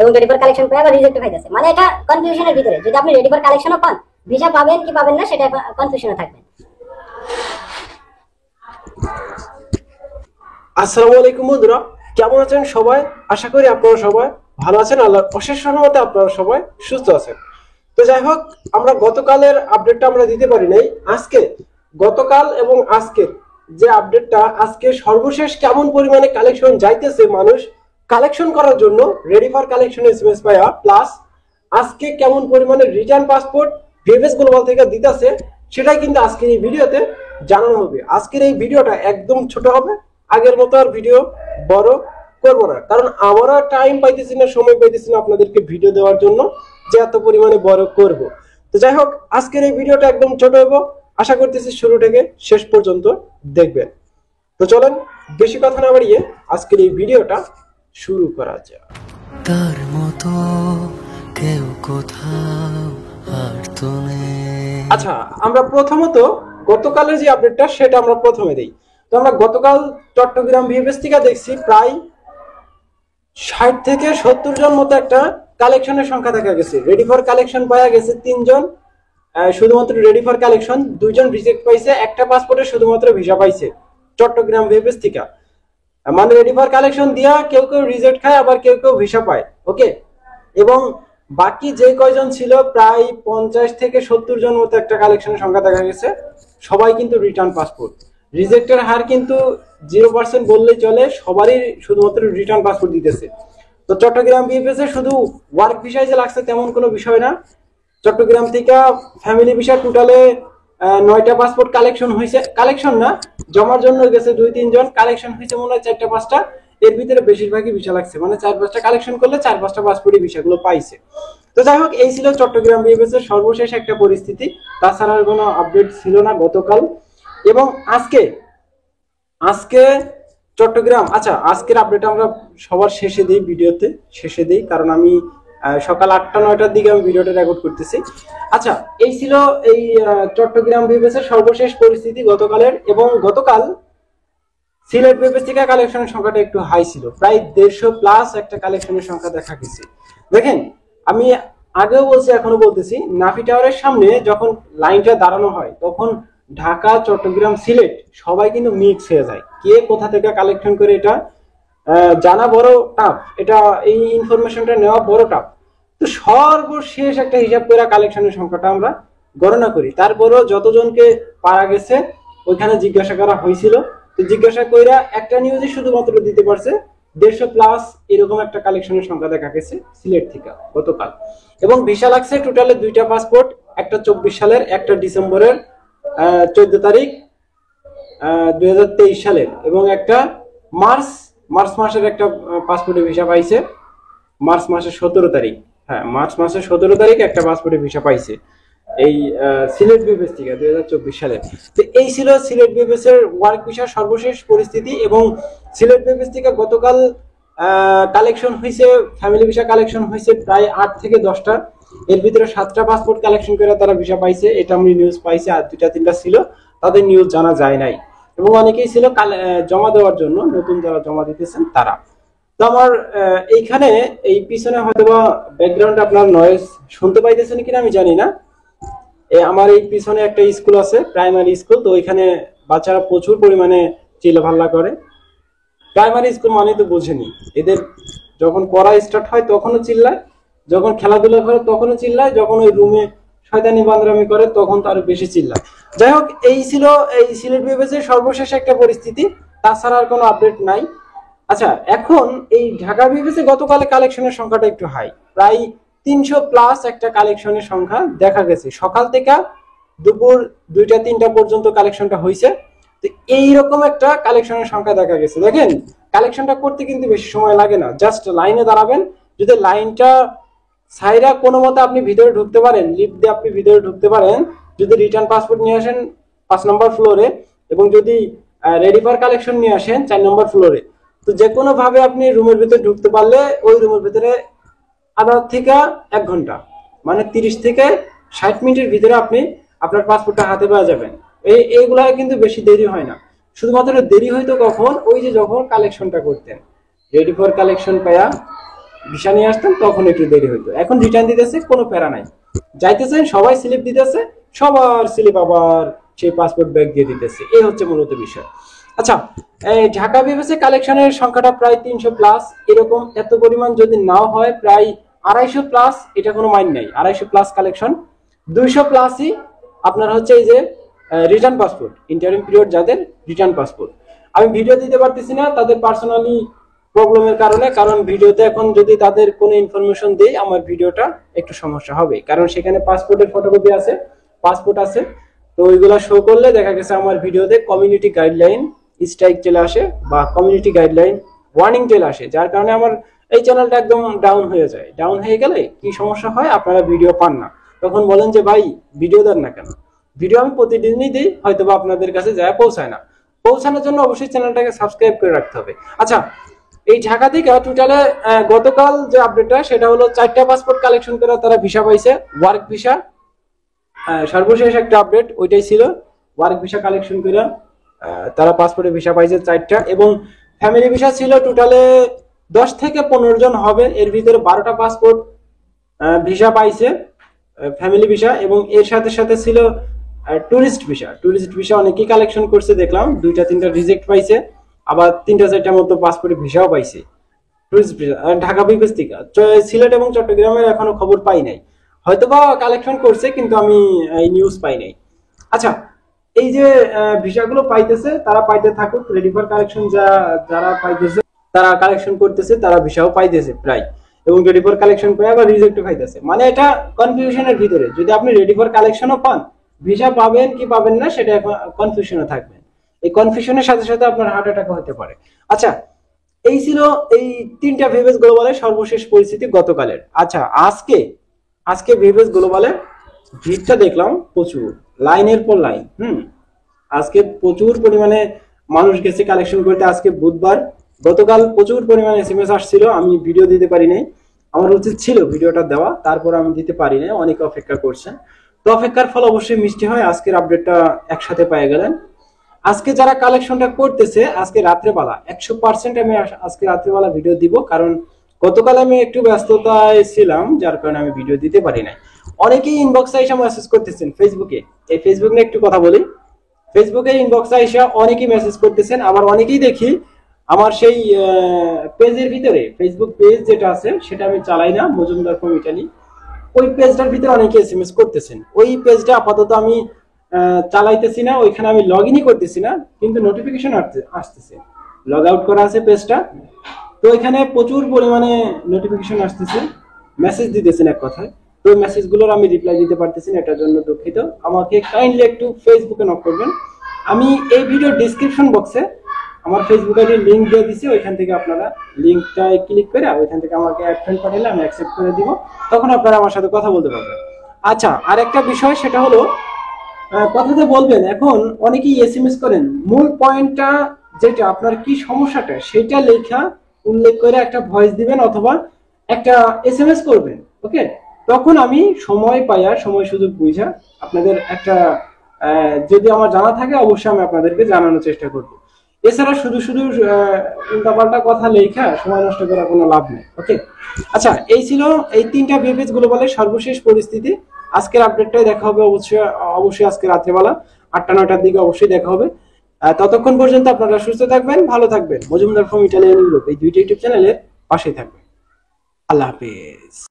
এবং ready for collection পায় বা রিজেক্ট হয়ে যাচ্ছে, মানে এটা কনফিউশনের ভিতরে। যদি আপনি রেডি ফর কালেকশনও পান, ভিসা পাবেন কি পাবেন না সেটা কনফিউশনে থাকবেন। আসসালামু আলাইকুম বন্ধুরা, কেমন আছেন সবাই? আশা করি আপনারা সবাই ভালো আছেন। আল্লাহর অশেষ রহমতে আপনারা সবাই সুস্থ আছেন। তো যাই হোক, আমরা গতকালের আপডেটটা আমরা দিতে পারি নাই। আজকে গতকাল এবং আজকের যে আপডেটটা, আজকে সর্বশেষ কেমন পরিমাণে কালেকশন যাইতেছে মানুষ কালেকশন করার জন্য রেডি ফর কালেকশন এসএমএস পায়া, প্লাস আজকে কেমন পরিমাণে রিটার্ন পাসপোর্ট ভিএফএস গ্লোবাল থেকে দিতেছে, সেটাই কিন্তু আজকের এই ভিডিওতে জানানো হবে। আজকের এই ভিডিওটা একদম ছোট হবে, আগের মতো আর ভিডিও বড় করবো না, কারণ আমরা টাইম পাইতেছি না, সময় পাইতেছি না আপনাদেরকে ভিডিও দেওয়ার জন্য যে এত পরিমাণে বড় করব। তো যাই হোক, আজকের এই ভিডিওটা একদম ছোট হবো, আশা করতেছি শুরু থেকে শেষ পর্যন্ত দেখবেন। তো চলেন বেশি কথা না বাড়িয়ে আজকের এই ভিডিওটা শুরু করা যাক। তার মতো কেউ কোথাও আর তো নেই। আচ্ছা, আমরা প্রথমত গতকালের যে আপডেটটা সেটা আমরা প্রথমে দেই। তো আমরা গতকাল চট্টগ্রাম ভিএফএস থেকে দেখছি প্রায় 60 থেকে 70 জন মতো একটা কালেকশনের সংখ্যা দেখা গেছে। রেডি ফর কালেকশন পাওয়া গেছে 3 জন, শুধুমাত্র রেডি ফর কালেকশন 2 জন রিজেক্ট পাইছে, একটা পাসপোর্টে শুধুমাত্র ভিসা পাইছে চট্টগ্রাম ভিএফএস থেকে। মানে রেডি ফর কালেকশন দিয়া কেউ কেউ রিজেক্ট খায়, আবার কেউ কেউ ভিসা পায়। ওকে, এবং বাকি যে কয়জন ছিল প্রায় 50 থেকে 70 জন মতো একটা কালেকশনের সংখ্যা দেখা গেছে, সবাই কিন্তু রিটার্ন পাসপোর্ট। রিজেক্টের হার কিন্তু 0% বললেই চলে, সবারই শুধুমাত্র রিটার্ন পাসপোর্ট দিতেছে। তো চট্টগ্রাম বিএফএস এ শুধু ওয়ার্ক ভিসায় যে লাগছে তেমন কোনো বিষয় না। চট্টগ্রাম থেকে ফ্যামিলি ভিসা টোটালে 9টা পাসপোর্ট কালেকশন হয়েছে, কালেকশন না জমার জন্য গেছে 2-3 জন, কালেকশন হয়েছে মনে হয় 4টা-5টা। এর ভিতরে বেশিরভাগই ভিসা লাগছে, মানে 4-5টা কালেকশন করলে 4-5টা পাসপোর্টই ভিসাগুলো পাইছে। তো যাই হোক, এই ছিল চট্টগ্রাম বিএফএস এর সর্বশেষ একটা পরিস্থিতি। তাছাড়া আর কোনো আপডেট ছিল না গতকাল এবং আজকে চট্টগ্রাম। আচ্ছা, আজকের আপডেট আমরা সবার শেষে দিই, ভিডিওতে শেষে দিই, কারণ আমি সকাল 8টা-9টার দিকে আমি ভিডিওটা রেকর্ড করতেছি। আচ্ছা, এই ছিল এই চট্টগ্রাম বিএফএস এর সর্বশেষ পরিস্থিতি গতকালের। এবং গতকাল সিলেট বিএফএস থেকে কালেকশনের সংখ্যাটা একটু হাই ছিল, প্রায় 150+ একটা কালেকশনের সংখ্যা দেখা গেছে। দেখেন, আমি আগেও বলছি এখনো বলতেছি, নাফি টাওয়ারের সামনে যখন লাইনটা দাঁড়ানো হয় তখন ঢাকা, চট্টগ্রাম, সিলেট সবাই কিন্তু মিক্স হয়ে যায়। কে কোথা থেকে কালেকশন করে এটা জানা বড় টাফ, এটা এই ইনফরমেশনটা নেওয়া বড় টাফ। তো সর্বশেষ একটা হিসাব করে কালেকশনের সংখ্যাটা আমরা গণনা করি। তারপরও যতজনকে পারা গেছে ওইখানে জিজ্ঞাসা করা হয়েছিল, তো জিজ্ঞাসা কইরা একটা নিউজে শুধুমাত্র দিতে পারছে 150+ এরকম একটা কালেকশনের সংখ্যা দেখা গেছে সিলেট থেকে গতকাল। এবং ভিসা লাগছে টোটালে 2টা পাসপোর্ট, একটা 24 সালের, একটা ডিসেম্বরের 14 তারিখ 2023 সালের, এবং একটা মার্চ মাসের একটা পাসপোর্টে ভিসা পাইছে মার্চ মাসের 17 তারিখ। হ্যাঁ, মার্চ মাসের 17 তারিখ একটা পাসপোর্টে ভিসা পাইছে এই সিলেট বিএফএস থেকে 2024 সালে। তো এই ছিল সিলেট বিএফএস এর ওয়ার্ক ভিসার সর্বশেষ পরিস্থিতি। এবং সিলেট বিএফএস থেকে গতকাল কালেকশন হয়েছে, ফ্যামিলি ভিসা কালেকশন হয়েছে প্রায় 8 থেকে 10টা। এর ভিতরে 7টা পাসপোর্ট কালেকশন করে তারা ভিসা পাইছে, এটা আমি নিউজ পাইছি। আর 2-3টা ছিল তাদের নিউজ জানা যায় নাই, এবং অনেকেই ছিল জমা দেওয়ার জন্য, নতুন যারা জমা দিতেছেন তারা। তো আমার এইখানে এই পিছনে হয়তোবা ব্যাকগ্রাউন্ডে আপনার নয়েজ শুনতে পাইতেছেন কিনা আমি জানি না। আমার এই পিছনে একটা স্কুল আছে, প্রাইমারি স্কুল, তো ওইখানে বাচ্চারা প্রচুর পরিমাণে চিল্লাভাল্লা করে। প্রাইমারি স্কুল মানে তো বুঝেনি, এদের যখন পড়া স্টার্ট হয় তখনও চিল্লায়, যখন খেলাধুলা করে তখনও চিল্লায়, যখন ওই রুমে শয়তানি বান্দরামি করে তখন তো আরো বেশি চিল্লায়। যাই হোক, এই ছিল এই সিলেট বিএফএস এর সর্বশেষ একটা পরিস্থিতি, তাছাড়া আর কোনো আপডেট নাই। আচ্ছা, এখন এই ঢাকা বিএফএস এ গতকালে কালেকশনের সংখ্যাটা একটু হাই, প্রায় 300+ একটা কালেকশনের সংখ্যা দেখা গেছে। সকাল থেকে দুপুর 2টা-3টা পর্যন্ত কালেকশনটা হয়েছে। তো এইরকম একটা কালেকশনের সংখ্যা দেখা গেছে। দেখেন, কালেকশনটা করতে কিন্তু বেশি সময় লাগে না, জাস্ট লাইনে দাঁড়াবেন। যদি লাইনটা সাইরা কোনো মতে আপনি ভিতরে ঢুকতে পারেন, লিফট দিয়ে আপনি ভিতরে ঢুকতে পারেন, যদি রিটার্ন পাসপোর্ট নিয়ে আসেন 5 নম্বর ফ্লোরে, এবং যদি রেডি ফর কালেকশন নিয়ে আসেন 4 নম্বর ফ্লোরে, তো যে কোনো ভাবে আপনি রুমের ভিতরে ঢুকতে পারলে ওই রুমের ভিতরে আধা থেকে 1 ঘন্টা, মানে 30 থেকে 60 মিনিটের ভিতরে আপনি আপনার পাসপোর্টটা হাতে পাওয়া যাবেন। এইগুলা কিন্তু বেশি দেরি হয় না। শুধুমাত্র দেরি হয়তো কখন, ওই যে যখন কালেকশনটা করতেন, রেডি ফর কালেকশন পায়া ভিসা নিয়ে আসতেন তখন একটু দেরি হইতো। এখন রিটার্ন দিতেছে, কোনো প্যারা নাই। যাইতেছেন সবাই স্লিপ দিতেছে, সবার স্লিপ আবার সেই পাসপোর্ট ব্যাগ দিয়ে দিতেছে। এই হচ্ছে মূলত বিষয়। আচ্ছা, এই ঢাকা বিএফএস কালেকশনের সংখ্যাটা প্রায় 300 প্লাস, এরকম এত পরিমাণ যদি নাও হয় প্রায় 250 প্লাস, এটা কোনো মাইন্ড নাই। 250 প্লাস কালেকশন, 200 প্লাসই আপনার হচ্ছে এই যে রিটার্ন পাসপোর্ট, ইন্টারিম পিরিয়ড যাদের রিটার্ন পাসপোর্ট। আমি ভিডিও দিতে পারতেছি না তাদের পার্সোনালি প্রবলেমের কারণে, কারণ ভিডিওতে এখন যদি তাদের কোনো ইনফরমেশন দেই আমার ভিডিওটা একটু সমস্যা হবে, কারণ সেখানে পাসপোর্টের ফটোকপি আছে, পাসপোর্ট আছে, তো ওইগুলা শো করলে দেখা গেছে আমার ভিডিওতে কমিউনিটি গাইডলাইন স্ট্রাইক চলে আসে বা কমিউনিটি গাইডলাইন ওয়ার্নিং চলে আসে, যার কারণে আমার এই চ্যানেলটা একদম ডাউন হয়ে যায়। ডাউন হয়ে গেলে কি সমস্যা হয়, আপনারা ভিডিও পান না, তখন বলেন যে ভাই ভিডিও দেন না কেন। ভিডিও আমি প্রতিদিনই দিই, হয়তো বা আপনাদের কাছে যায় পৌঁছায় না। পৌঁছানোর জন্য অবশ্যই চ্যানেলটাকে সাবস্ক্রাইব করে রাখতে হবে। আচ্ছা, এই ঢাকা থেকে টোটালে গতকাল যে আপডেটটা সেটা হলো 4টা পাসপোর্ট কালেকশন করে তারা ভিসা পাইছে, ওয়ার্ক ভিসা। সর্বশেষ একটা আপডেট ওইটাই ছিল, ওয়ার্ক ভিসা কালেকশন করে তারা পাসপোর্টে ভিসা পাইছে 4টা, এবং ফ্যামিলি ভিসা ছিল টোটালে 10 থেকে 15 জন হবে, এর ভিতরে 12টা পাসপোর্ট ভিসা পাইছে ফ্যামিলি ভিসা, এবং এর সাথে সাথে ছিল টুরিস্ট ভিসা। টুরিস্ট ভিসা অনেকেই কালেকশন করছে দেখলাম, 2-3টা রিজেক্ট পাইছে, আবার 3-4টা মতো পাসপোর্ট ভিসাও পাইছে টুরিস্ট ভিসা ঢাকা বিএফএস থেকে। সিলেট এবং চট্টগ্রামের এখনো খবর পাই নাই, হয়তোবা কালেকশন করছে কিন্তু আমি এই নিউজ পাই নাই। আচ্ছা, এই যে ভিসাগুলো পাইতেছে তারা পাইতে থাকুক, রেডি ফর কালেকশন যারা পাইতেছে তারা কালেকশন করতেছে, তারা ভিসাও পাইতেছে প্রায়, এবং রেডি ফর কালেকশন করে আবার রিজেক্টও পাইতেছে। মানে এটা কনফিউশনের ভিতরে, যদি আপনি রেডি ফর কালেকশনও পান, ভিসা পাবেন কি পাবেন না সেটা কনফিউশনে থাকবেন। এই কনফিউশনের সাথে সাথে আপনার হার্ট অ্যাটাকও হতে পারে। আচ্ছা, এই ছিল এই 3টা ভিএফএস গ্লোবালের সর্বশেষ পরিস্থিতি গতকালের। আচ্ছা, আজকে ভিএফএস গ্লোবালের ভিড়টা দেখলাম প্রচুর, লাইনের পর লাইন। আজকে প্রচুর পরিমাণে মানুষ গেছে কালেকশন করতে। আজকে বুধবার, গতকাল প্রচুর পরিমাণে এসএমএস আসছিল, আমি ভিডিও দিতে পারি নাই, আমার উচিত ছিল ভিডিওটা দেওয়া, তারপর আমি দিতে পারি নাই, অনেকে অপেক্ষা করছেন। তো অপেক্ষার ফল অবশ্যই মিষ্টি হয়, আজকের আপডেটটা একসাথে পেয়ে গেলেন। আজকে যারা কালেকশনটা করতেছে আজকে রাত্রেবেলা 100% আমি আজকে রাত্রেবেলা ভিডিও দিব, কারণ গতকাল আমি একটু ব্যস্ততায় ছিলাম, যার কারণে আমি ভিডিও দিতে পারি নাই। অনেকেই ইনবক্সে এসে মেসেজ করতেছেন ফেসবুকে, এই ফেসবুক নিয়ে একটু কথা বলি। ফেসবুকে ইনবক্সে এসে অনেকেই মেসেজ করতেছেন, আবার অনেকেই দেখি আমার সেই পেজের ভিতরে, ফেসবুক পেজ যেটা আছে সেটা আমি চালাই না, মজুমদার ফ্রম ইটালি, ওই পেজটার ভিতরে অনেকে এসএমএস করতেছেন। ওই পেজটা আপাতত আমি চালাইতেছি না, ওইখানে আমি লগ ইনই করতেছি না, কিন্তু নোটিফিকেশন আসতেছে, লগ আউট করা আছে পেজটা, তো এখানে প্রচুর পরিমাণে নোটিফিকেশন আসতেছে, মেসেজ দিতেছেন এক কথায়। তো মেসেজগুলোর আমি রিপ্লাই দিতে পারতেছি না, এটার জন্য দুঃখিত। আমাকে কাইন্ডলি একটু ফেসবুকে নক করবেন। আমি এই ভিডিও ডিসক্রিপশন বক্সে আমার ফেসবুক আইডির লিঙ্ক দিয়ে দিছি, ওইখান থেকে আপনারা লিঙ্কটায় ক্লিক করে ওইখান থেকে আমাকে অ্যাড ফ্রেন্ড পাঠালে আমি অ্যাকসেপ্ট করে দিব, তখন আপনারা আমার সাথে কথা বলতে পারবেন। আচ্ছা, আর একটা বিষয় সেটা হলো কথাতে বলবেন, এখন অনেকেই এসএমএস করেন, মূল পয়েন্টটা যেটা আপনার কি সমস্যাটা সেটা লেখা উল্লেখ করে একটা ভয়েস দিবেন অথবা একটা এসএমএস করবেন, ওকে? তখন আমি সময় পাইয়া, সময় সুযোগ বুঝা আপনাদের একটা যদি আমার জানা থাকে অবশ্যই আমি আপনাদেরকে জানানোর চেষ্টা করব। এছাড়া শুধু শুধু উল্টাপাল্টা কথা লেখা সময় নষ্ট করার কোনো লাভ নেই, ওকে? আচ্ছা, এই ছিল এই 3টা ভিএফএস গ্লোবালের সর্বশেষ পরিস্থিতি। আজকের আপডেটটাই দেখা হবে অবশ্যই আজকে রাত্রেবেলা 8টা-9টার দিকে অবশ্যই দেখা হবে। ততক্ষণ পর্যন্ত আপনারা সুস্থ থাকবেন, ভালো থাকবেন। মজুমদার ফ্রম ইটালিয়ান ইউরোপ এই 2টা ইউটিউব চ্যানেলের পাশেই থাকবেন। আল্লাহ হাফেজ।